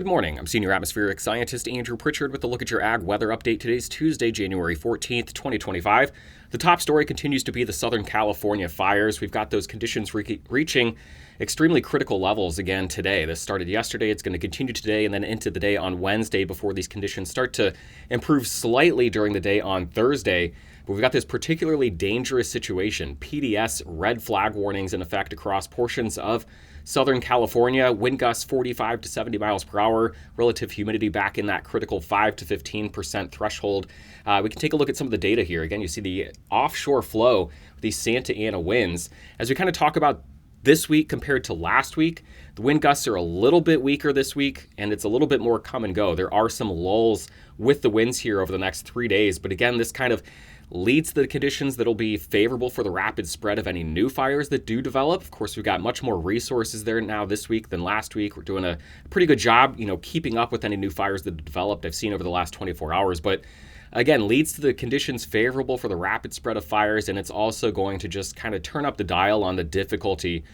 Good morning. I'm Senior Atmospheric Scientist Andrew Pritchard with a look at your ag weather update. Today's Tuesday, January 14th, 2025. The top story continues to be the Southern California fires. We've got those conditions reaching extremely critical levels again today. This started yesterday. It's going to continue today and then into the day on Wednesday before these conditions start to improve slightly during the day on Thursday. But we've got this particularly dangerous situation. PDS red flag warnings in effect across portions of Southern California. Wind gusts 45 to 70 miles per hour. Relative humidity back in that critical 5 to 15% threshold. We can take a look at some of the data here. Again, you see the offshore flow with these Santa Ana winds. As we kind of talk about this week compared to last week, the wind gusts are a little bit weaker this week, and it's a little bit more come and go. There are some lulls with the winds here over the next 3 days, but again, this kind of leads to the conditions that'll be favorable for the rapid spread of any new fires that do develop. Of course, we've got much more resources there now this week than last week. We're doing a pretty good job, keeping up with any new fires that have developed. I've seen over the last 24 hours, but again, leads to the conditions favorable for the rapid spread of fires, and it's also going to just kind of turn up the dial on the difficulty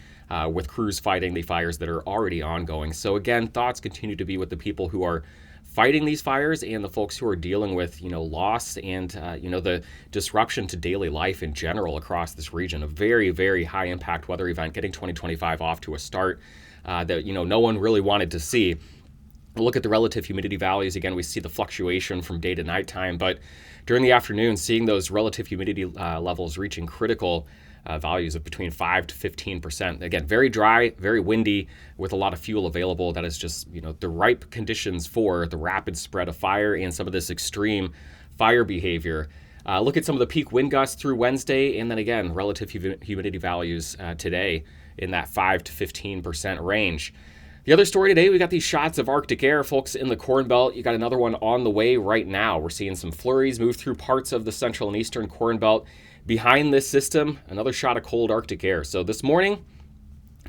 with crews fighting the fires that are already ongoing. So again, thoughts continue to be with the people who are fighting these fires and the folks who are dealing with, loss and, the disruption to daily life in general across this region. A very, very high impact weather event getting 2025 off to a start that, no one really wanted to see. Look at the relative humidity values. Again, we see the fluctuation from day to nighttime, but during the afternoon, seeing those relative humidity levels reaching critical values of between 5 to 15%. Again, very dry, very windy, with a lot of fuel available. That is just, the ripe conditions for the rapid spread of fire and some of this extreme fire behavior. Look at some of the peak wind gusts through Wednesday, and then again, relative humidity values today in that 5 to 15% range. The other story today, we got these shots of Arctic air, folks, in the Corn Belt. You got another one on the way right now. We're seeing some flurries move through parts of the central and eastern Corn Belt. Behind this system, another shot of cold Arctic air. So this morning,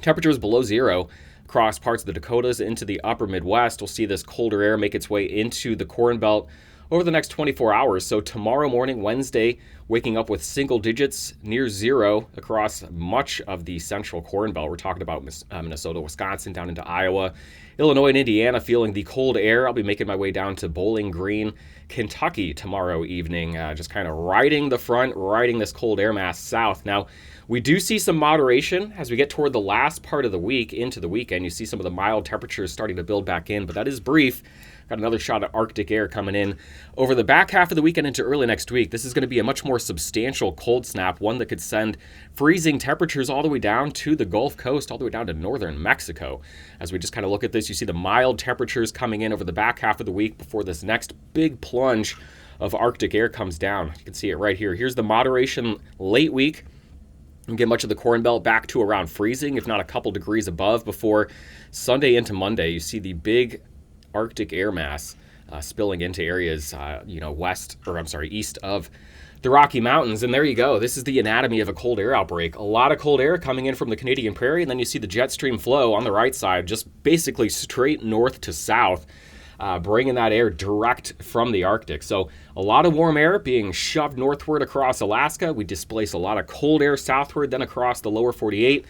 temperatures below zero across parts of the Dakotas into the upper Midwest. We'll see this colder air make its way into the Corn Belt over the next 24 hours. So tomorrow morning, Wednesday, waking up with single digits near zero across much of the central Corn Belt. We're talking about Minnesota, Wisconsin, down into Iowa, Illinois, and Indiana, feeling the cold air. I'll be making my way down to Bowling Green, Kentucky tomorrow evening, just kind of riding this cold air mass south. Now, we do see some moderation as we get toward the last part of the week into the weekend. You see some of the mild temperatures starting to build back in, but that is brief. Got another shot of Arctic air coming in over the back half of the weekend into early next week. This is going to be a much more substantial cold snap, one that could send freezing temperatures all the way down to the Gulf Coast, all the way down to northern Mexico. As we just kind of look at this, you see the mild temperatures coming in over the back half of the week before this next big plunge of Arctic air comes down. You can see it right here. Here's the moderation late week. We get much of the Corn Belt back to around freezing, if not a couple degrees above, before Sunday into Monday. You see the big Arctic air mass spilling into areas, east of the Rocky Mountains. And there you go. This is the anatomy of a cold air outbreak. A lot of cold air coming in from the Canadian Prairie, and then you see the jet stream flow on the right side, just basically straight north to south, bringing that air direct from the Arctic. So a lot of warm air being shoved northward across Alaska. We displace a lot of cold air southward, then across the lower 48.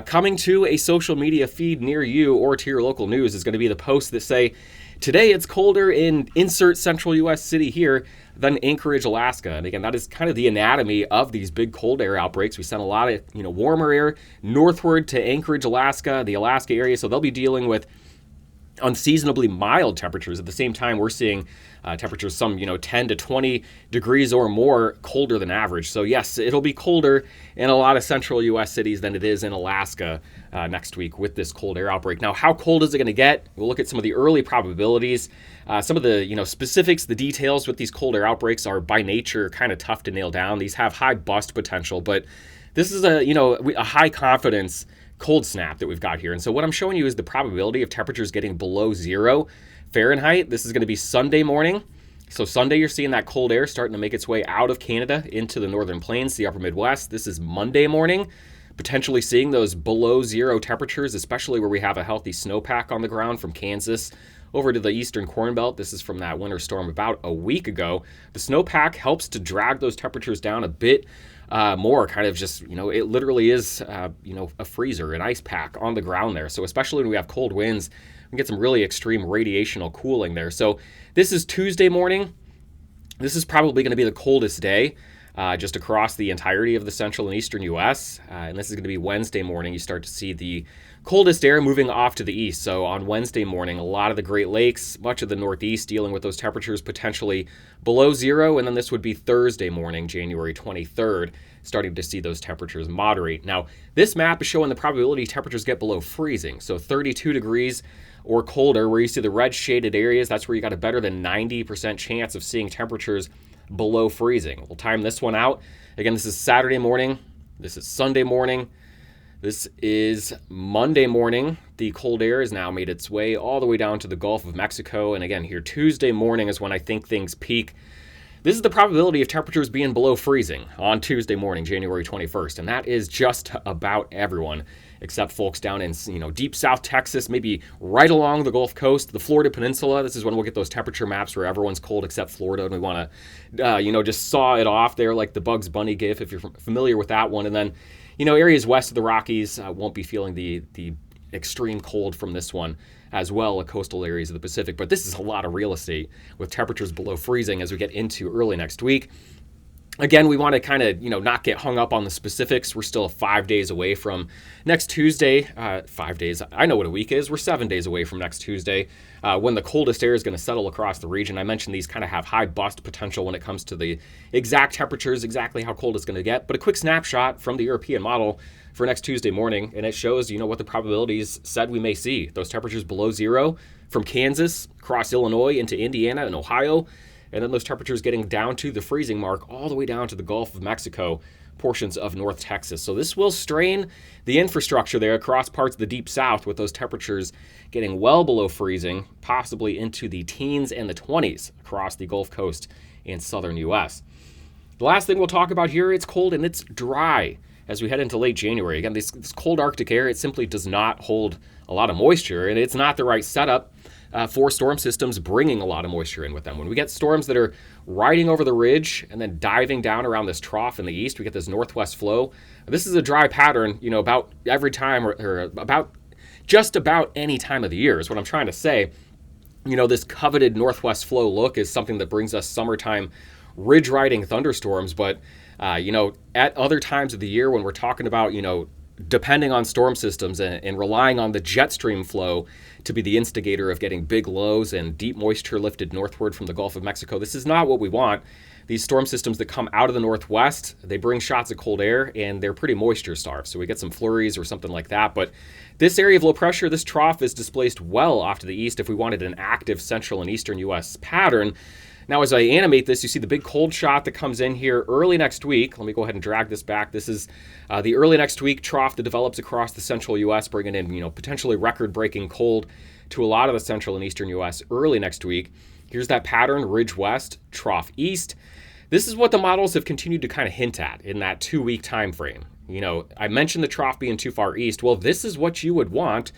Coming to a social media feed near you or to your local news is going to be the posts that say, today it's colder in insert central U.S. city here than Anchorage, Alaska. And again, that is kind of the anatomy of these big cold air outbreaks. We sent a lot of warmer air northward to Anchorage, Alaska, the Alaska area. So they'll be dealing with unseasonably mild temperatures. At the same time, we're seeing temperatures some 10 to 20 degrees or more colder than average. So yes, it'll be colder in a lot of central U.S. cities than it is in Alaska next week with this cold air outbreak. Now, how cold is it going to get? We'll look at some of the early probabilities. Some of the specifics, the details with these cold air outbreaks are by nature kind of tough to nail down. These have high bust potential, but this is a high confidence cold snap that we've got here. And so what I'm showing you is the probability of temperatures getting below 0 Fahrenheit. This is going to be Sunday morning. So Sunday, you're seeing that cold air starting to make its way out of Canada into the northern plains, the upper Midwest. This is Monday morning, potentially seeing those below 0 temperatures, especially where we have a healthy snowpack on the ground from Kansas over to the eastern Corn Belt. This is from that winter storm about a week ago. The snowpack helps to drag those temperatures down a bit more, kind of just, it literally is, a freezer, an ice pack on the ground there. So especially when we have cold winds, We get some really extreme radiational cooling there. So this is Tuesday morning. This is probably going to be the coldest day just across the entirety of the central and eastern U.S. And this is going to be Wednesday morning. You start to see the coldest air moving off to the east. So on Wednesday morning, a lot of the Great Lakes, much of the Northeast dealing with those temperatures potentially below zero. And then this would be Thursday morning, January 23rd, starting to see those temperatures moderate. Now, this map is showing the probability temperatures get below freezing. So 32 degrees or colder, where you see the red shaded areas, that's where you got a better than 90% chance of seeing temperatures below freezing. We'll time this one out. Again, this is Saturday morning. This is Sunday morning. This is Monday morning. The cold air has now made its way all the way down to the Gulf of Mexico. And again, here Tuesday morning is when I think things peak. This is the probability of temperatures being below freezing on Tuesday morning, January 21st. And that is just about everyone, except folks down in, deep South Texas, maybe right along the Gulf Coast, the Florida Peninsula. This is when we'll get those temperature maps where everyone's cold except Florida, and we want to, just saw it off there like the Bugs Bunny gif, if you're familiar with that one. And then, areas west of the Rockies won't be feeling the extreme cold from this one as well, coastal areas of the Pacific. But this is a lot of real estate with temperatures below freezing as we get into early next week. Again, we want to kind of, not get hung up on the specifics. We're still 5 days away from next Tuesday. 5 days. I know what a week is. We're 7 days away from next Tuesday when the coldest air is going to settle across the region. I mentioned these kind of have high bust potential when it comes to the exact temperatures, exactly how cold it's going to get. But a quick snapshot from the European model for next Tuesday morning, and it shows, what the probabilities said we may see. Those temperatures below zero from Kansas, across Illinois into Indiana and Ohio. And then those temperatures getting down to the freezing mark all the way down to the Gulf of Mexico, portions of North Texas. So this will strain the infrastructure there across parts of the Deep South with those temperatures getting well below freezing, possibly into the teens and the 20s across the Gulf Coast and southern U.S. The last thing we'll talk about here, it's cold and it's dry as we head into late January. Again, this cold Arctic air, it simply does not hold a lot of moisture, and it's not the right setup for storm systems bringing a lot of moisture in with them. When we get storms that are riding over the ridge and then diving down around this trough in the east, we get this northwest flow. This is a dry pattern, about every time or about just about any time of the year is what I'm trying to say. This coveted northwest flow look is something that brings us summertime ridge riding thunderstorms. But, at other times of the year when we're talking about, depending on storm systems and relying on the jet stream flow to be the instigator of getting big lows and deep moisture lifted northward from the Gulf of Mexico. This is not what we want. These storm systems that come out of the northwest, they bring shots of cold air and they're pretty moisture starved. So we get some flurries or something like that. But this area of low pressure, this trough is displaced well off to the east if we wanted an active central and eastern U.S. pattern. Now, as I animate this, you see the big cold shot that comes in here early next week. Let me go ahead and drag this back. This is the early next week trough that develops across the central U.S., bringing in, potentially record-breaking cold to a lot of the central and eastern U.S. early next week. Here's that pattern, ridge west, trough east. This is what the models have continued to kind of hint at in that 2-week time frame. I mentioned the trough being too far east. Well, this is what you would want.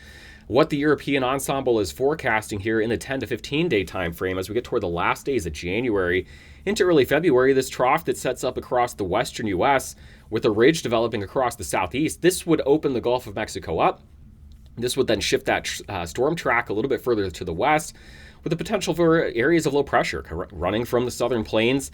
What the European ensemble is forecasting here in the 10 to 15 day time frame as we get toward the last days of January into early February, this trough that sets up across the western U.S. with a ridge developing across the southeast, this would open the Gulf of Mexico up. This would then shift that storm track a little bit further to the west with the potential for areas of low pressure running from the southern plains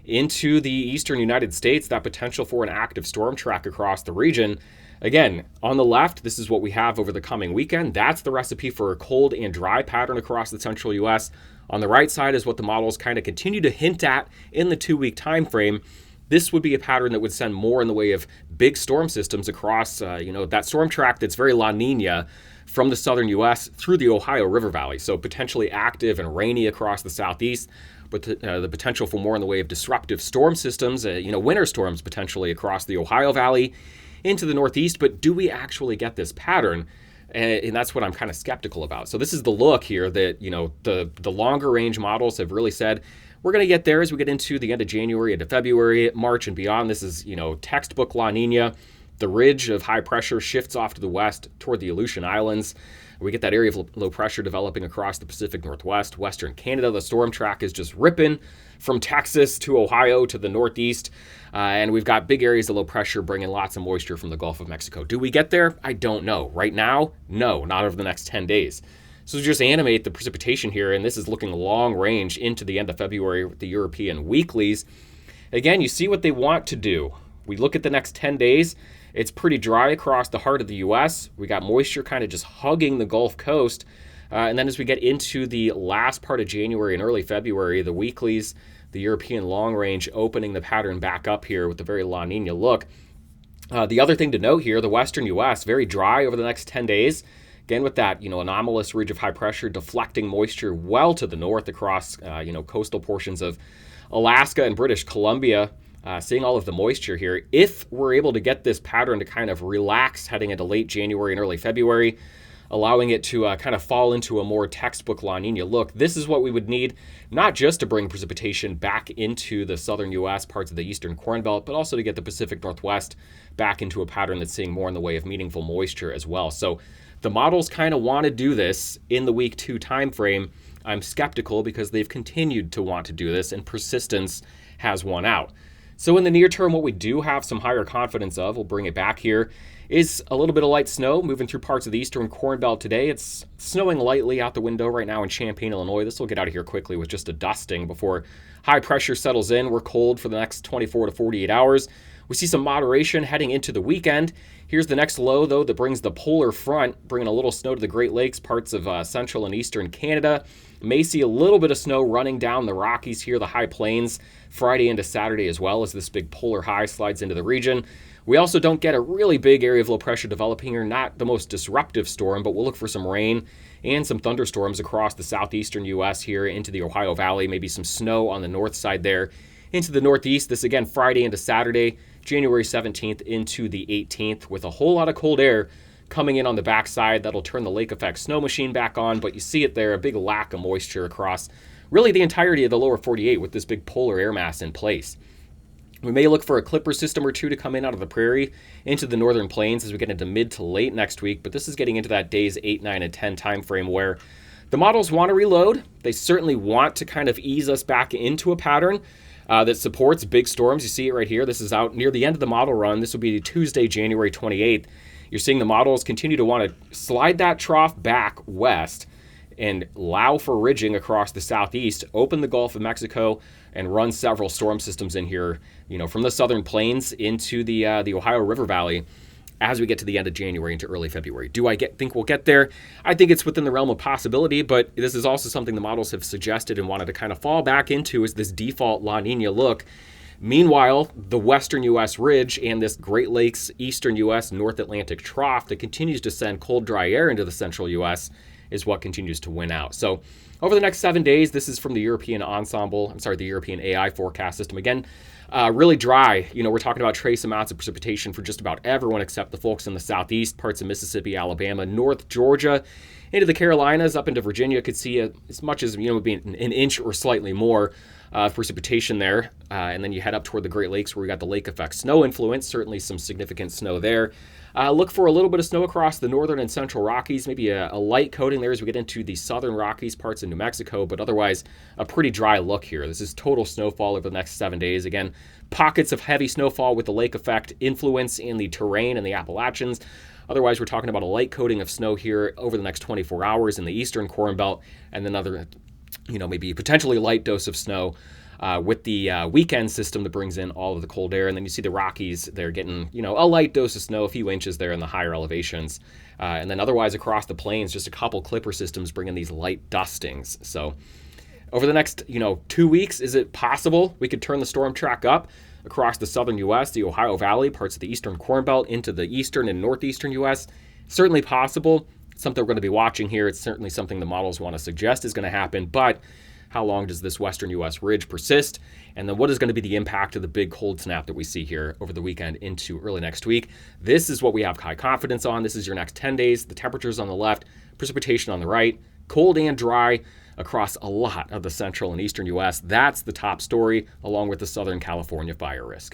into the eastern United States, that potential for an active storm track across the region. Again, on the left, this is what we have over the coming weekend. That's the recipe for a cold and dry pattern across the central U.S. On the right side is what the models kind of continue to hint at in the 2-week time frame. This would be a pattern that would send more in the way of big storm systems across, that storm track that's very La Nina from the southern U.S. through the Ohio River Valley. So potentially active and rainy across the southeast, but the potential for more in the way of disruptive storm systems, winter storms potentially across the Ohio Valley into the northeast. But do we actually get this pattern? And that's what I'm kind of skeptical about. So this is the look here that, the longer range models have really said, we're going to get there as we get into the end of January, into February, March, and beyond. This is, textbook La Nina. The ridge of high pressure shifts off to the west toward the Aleutian Islands. We get that area of low pressure developing across the Pacific Northwest, Western Canada. The storm track is just ripping from Texas to Ohio to the northeast. And we've got big areas of low pressure bringing lots of moisture from the Gulf of Mexico. Do we get there? I don't know. Right now, no, not over the next 10 days. So just animate the precipitation here, and this is looking long range into the end of February with the European weeklies. Again, you see what they want to do. We look at the next 10 days. It's pretty dry across the heart of the U.S. We got moisture kind of just hugging the Gulf Coast. And then as we get into the last part of January and early February, the weeklies, the European long range opening the pattern back up here with a very La Nina look. The other thing to note here, the western U.S., very dry over the next 10 days. Again, with that, anomalous ridge of high pressure deflecting moisture well to the north across, coastal portions of Alaska and British Columbia. Seeing all of the moisture here. If we're able to get this pattern to kind of relax heading into late January and early February, allowing it to kind of fall into a more textbook La Nina look, this is what we would need, not just to bring precipitation back into the southern U.S., parts of the eastern Corn Belt, but also to get the Pacific Northwest back into a pattern that's seeing more in the way of meaningful moisture as well. So the models kind of want to do this in the week 2 time frame. I'm skeptical because they've continued to want to do this, and persistence has won out. So in the near term, what we do have some higher confidence of, we'll bring it back here, is a little bit of light snow moving through parts of the eastern Corn Belt today. It's snowing lightly out the window right now in Champaign, Illinois. This will get out of here quickly with just a dusting before high pressure settles in. We're cold for the next 24 to 48 hours. We see some moderation heading into the weekend. Here's the next low, though, that brings the polar front, bringing a little snow to the Great Lakes, parts of central and eastern Canada. May see a little bit of snow running down the Rockies here, the high plains, Friday into Saturday as well as this big polar high slides into the region. We also don't get a really big area of low pressure developing here, not the most disruptive storm, but we'll look for some rain and some thunderstorms across the southeastern U.S. here into the Ohio Valley, maybe some snow on the north side there into the northeast. This again Friday into Saturday, January 17th into the 18th, with a whole lot of cold air coming in on the backside. That'll turn the lake effect snow machine back on, but you see it there, a big lack of moisture across really the entirety of the lower 48 with this big polar air mass in place. We may look for a clipper system or two to come in out of the prairie into the northern plains as we get into mid to late next week, but this is getting into that days 8, 9, and 10 time frame where the models want to reload. They certainly want to kind of ease us back into a pattern that supports big storms. You see it right here. This is out near the end of the model run. This will be Tuesday, January 28th. You're seeing the models continue to want to slide that trough back west and allow for ridging across the southeast, open the Gulf of Mexico, and run several storm systems in here, from the southern plains into the Ohio River Valley as we get to the end of January into early February. Do I think we'll get there? I think it's within the realm of possibility, but this is also something the models have suggested and wanted to kind of fall back into as this default La Nina look. Meanwhile, the western U.S. ridge and this Great Lakes, eastern U.S., North Atlantic trough that continues to send cold, dry air into the central U.S. is what continues to win out. So over the next 7 days, this is from the European AI forecast system. Again, really dry. We're talking about trace amounts of precipitation for just about everyone except the folks in the southeast, parts of Mississippi, Alabama, North Georgia, into the Carolinas, up into Virginia. Could see as much as, maybe an inch or slightly more precipitation there. And then you head up toward the Great Lakes where we got the lake effect snow influence, certainly some significant snow there. Look for a little bit of snow across the northern and central Rockies, maybe a light coating there as we get into the southern Rockies, parts of New Mexico, but otherwise a pretty dry look here. This is total snowfall over the next 7 days. Again, pockets of heavy snowfall with the lake effect influence in the terrain and the Appalachians. Otherwise, we're talking about a light coating of snow here over the next 24 hours in the eastern Corn Belt, and then another, maybe potentially light dose of snow with the weekend system that brings in all of the cold air. And then you see the Rockies, they're getting, a light dose of snow, a few inches there in the higher elevations. And then otherwise across the plains, just a couple clipper systems bringing these light dustings. So over the next, 2 weeks, is it possible we could turn the storm track up across the southern U.S., the Ohio Valley, parts of the eastern Corn Belt into the eastern and northeastern U.S.? Certainly possible. It's something we're going to be watching here. It's certainly something the models want to suggest is going to happen, but how long does this western U.S. ridge persist? And then what is going to be the impact of the big cold snap that we see here over the weekend into early next week? This is what we have high confidence on. This is your next 10 days. The temperatures on the left, precipitation on the right, cold and dry across a lot of the central and eastern U.S. That's the top story, along with the Southern California fire risk.